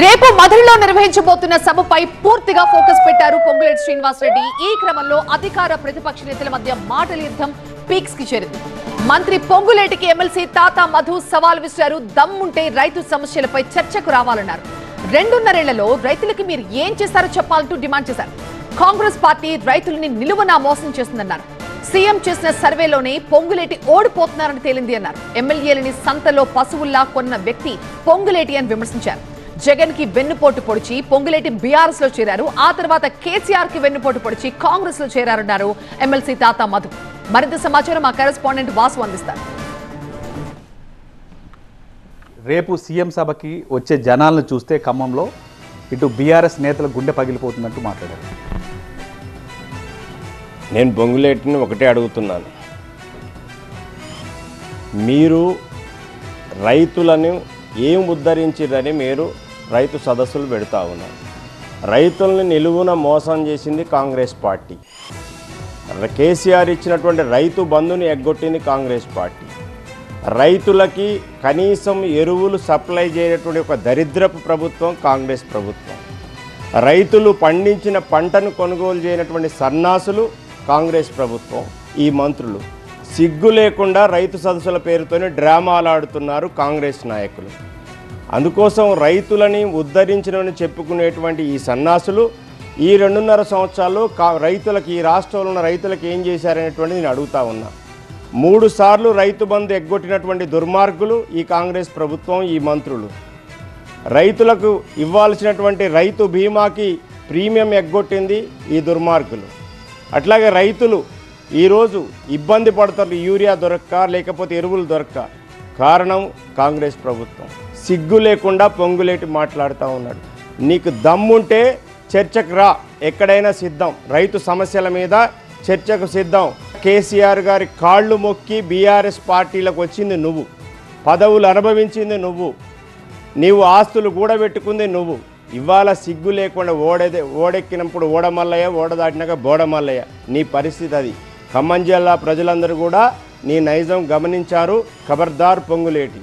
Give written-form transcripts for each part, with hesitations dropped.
రేపు మధురలో నిర్వహించబోతున్న సభపై పూర్తిగా ఫోకస్ పెట్టారు పొంగులేటి శ్రీనివాసరెడ్డి. ఈ క్రమంలో అధికార ప్రతిపక్ష నేతల మధ్య మాటల యుద్ధం పీక్స్ కి చేరింది. మంత్రి పొంగులేటికి ఎమ్మెల్సీ తాతా మధు సవాల్ విసిరారు. దమ్ముంటే రైతు సమస్యలపై చర్చకు రావాలన్నారు. 2.5 ఏళ్లలో రైతులకి మీరు ఏం చేస్తారో చెప్పాలంటూ డిమాండ్ చేశారు. కాంగ్రెస్ పార్టీ రైతులని నిలువునా మోసం చేస్తుందన్నారు. సీఎం చేసిన సర్వేలోనే పొంగులేటి ఓడిపోతున్నారని తేలింది అన్నారు. ఎమ్మెల్యేలని సంతలో పశువుల్లా కొన్న వ్యక్తి పొంగులేటి అని విమర్శించారు. జగన్ కి వెన్నుపోటు పొడిచి పొంగులేటి బీఆర్ఎస్ లో చేరారు. ఆ తర్వాత కేసీఆర్ కి వెన్నుపోటు పొడిచి కాంగ్రెస్ లో చేరారన్నారు ఎమ్మెల్సీ తాతా మధు. మరింత సమాచారం మా కరెస్పాండెంట్ వాసు అందిస్తారు. రేపు సీఎం సభకి వచ్చే జనాలను చూస్తే ఖమ్మంలో ఇటు బీఆర్ఎస్ నేతల గుండె పగిలిపోతున్నట్టు మాట్లాడారు. నేను పొంగులేటిని ఒకటే అడుగుతున్నాను, మీరు రైతులను ఏం ఉద్ధరించారని మీరు రైతు సదస్సులు పెడతా ఉన్నారు. రైతుల్ని నిలువున మోసం చేసింది కాంగ్రెస్ పార్టీ. కేసీఆర్ ఇచ్చినటువంటి రైతు బంధుని ఎగ్గొట్టింది కాంగ్రెస్ పార్టీ. రైతులకి కనీసం ఎరువులు సప్లై చేయనటువంటి ఒక దరిద్రపు ప్రభుత్వం కాంగ్రెస్ ప్రభుత్వం. రైతులు పండించిన పంటను కొనుగోలు చేయనటువంటి సన్నాసులు కాంగ్రెస్ ప్రభుత్వం. ఈ మంత్రులు సిగ్గు లేకుండా రైతు సదస్సుల పేరుతోనే డ్రామాలు ఆడుతున్నారు కాంగ్రెస్ నాయకులు. అందుకోసం రైతులని ఉద్ధరించడమని చెప్పుకునేటువంటి ఈ సన్నాసులు ఈ 2.5 సంవత్సరాల్లో రైతులకి, ఈ రాష్ట్రంలో ఉన్న రైతులకు ఏం చేశారనేటువంటిది నేను అడుగుతా ఉన్నా. 3 సార్లు రైతు బంధు ఎగ్గొట్టినటువంటి దుర్మార్గులు ఈ కాంగ్రెస్ ప్రభుత్వం, ఈ మంత్రులు. రైతులకు ఇవ్వాల్సినటువంటి రైతు బీమాకి ప్రీమియం ఎగ్గొట్టింది ఈ దుర్మార్గులు. అట్లాగే రైతులు ఈరోజు ఇబ్బంది పడతారు, యూరియా దొరక్క లేకపోతే ఎరువులు దొరక్క. కారణం కాంగ్రెస్ ప్రభుత్వం. సిగ్గు లేకుండా పొంగులేటి మాట్లాడుతూ ఉన్నాడు. నీకు దమ్ముంటే చర్చకు రా, ఎక్కడైనా సిద్ధం. రైతు సమస్యల మీద చర్చకు సిద్ధం. కేసీఆర్ గారి కాళ్ళు మొక్కి బీఆర్ఎస్ పార్టీలకు వచ్చింది నువ్వు, పదవులు అనుభవించింది నువ్వు, నీవు ఆస్తులు కూడబెట్టుకుంది నువ్వు. ఇవాళ సిగ్గు లేకుండా ఓడెక్కినప్పుడు ఓడమల్లయ్య, ఓడదాటినాక బోడమల్లయ్య. నీ పరిస్థితి అది. ఖమ్మం జిల్లా ప్రజలందరూ కూడా నీ నైజం గమనించారు. ఖబర్దార్ పొంగులేటి.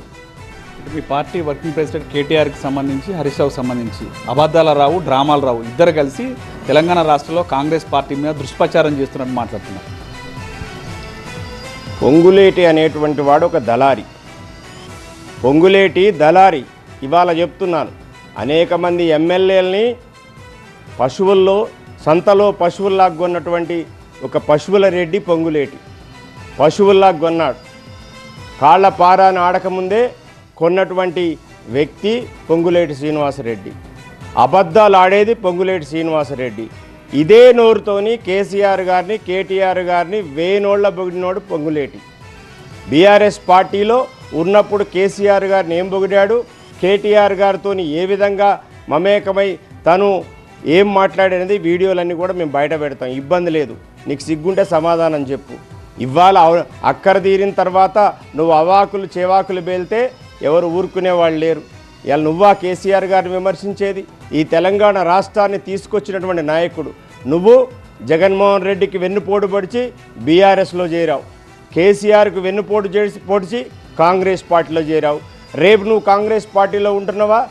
మీ పార్టీ వర్కింగ్ ప్రెసిడెంట్ కేటీఆర్కి సంబంధించి, హరీష్ రావుకి సంబంధించి అబద్ధాల రావు, డ్రామాల రావు ఇద్దరు కలిసి తెలంగాణ రాష్ట్రంలో కాంగ్రెస్ పార్టీ మీద దుష్ప్రచారం చేస్తున్నట్టు మాట్లాడుతున్నారు. పొంగులేటి అనేటువంటి వాడు ఒక దళారి. పొంగులేటి దళారి. ఇవాళ చెప్తున్నాను, అనేక మంది ఎమ్మెల్యేలని పశువుల్లో, సంతలో పశువుల్లాగా కొన్నటువంటి ఒక పశువుల రెడ్డి పొంగులేటి. పశువుల్లాగా కొన్నాడు. కాళ్ళ పారాన్ని ఆడకముందే కొన్నటువంటి వ్యక్తి పొంగులేటి శ్రీనివాసరెడ్డి. అబద్ధాలు ఆడేది పొంగులేటి శ్రీనివాసరెడ్డి. ఇదే నోరుతోని కేసీఆర్ గారిని, కేటీఆర్ గారిని వేనోళ్ల పొగిడినోడు పొంగులేటి. బీఆర్ఎస్ పార్టీలో ఉన్నప్పుడు కేసీఆర్ గారిని ఏం పొగిడాడు, కేటీఆర్ గారితో ఏ విధంగా మమేకమై తను ఏం మాట్లాడేది వీడియోలన్నీ కూడా మేము బయట పెడతాం. ఇబ్బంది లేదు. నీకు సిగ్గుంటే సమాధానం చెప్పు. ఇవాళ అక్కర తీరిన తర్వాత నువ్వు అవాకులు చేవాకులు పేలితే ఎవరు ఊరుకునేవాళ్ళు లేరు. ఇవాళ నువ్వా కేసీఆర్ గారిని విమర్శించేది? ఈ తెలంగాణ రాష్ట్రాన్ని తీసుకొచ్చినటువంటి నాయకుడు నువ్వు. జగన్మోహన్ రెడ్డికి వెన్నుపోటు పొడిచి బీఆర్ఎస్లో చేరావు. కేసీఆర్కు వెన్నుపోటు పొడిచి కాంగ్రెస్ పార్టీలో చేరావు. రేపు నువ్వు కాంగ్రెస్ పార్టీలో ఉంటున్నావా?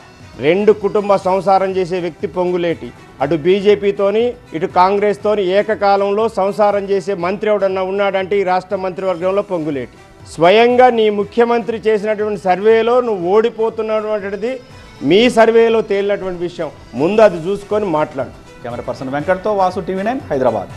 2 కుటుంబ సంసారం చేసే వ్యక్తి పొంగులేటి. అటు బీజేపీతోని ఇటు కాంగ్రెస్తోని ఏకకాలంలో సంసారం చేసే మంత్రి ఎవడన్నా ఉన్నాడంటే ఈ రాష్ట్ర మంత్రివర్గంలో పొంగులేటి. స్వయంగా నీ ముఖ్యమంత్రి చేసినటువంటి సర్వేలో నువ్వు ఓడిపోతున్నటువంటిది మీ సర్వేలో తేలినటువంటి విషయం. ముందు అది చూసుకొని మాట్లాడు. కెమెరా పర్సన్ వెంకట్తో వాసు, టీవీ 9 హైదరాబాద్.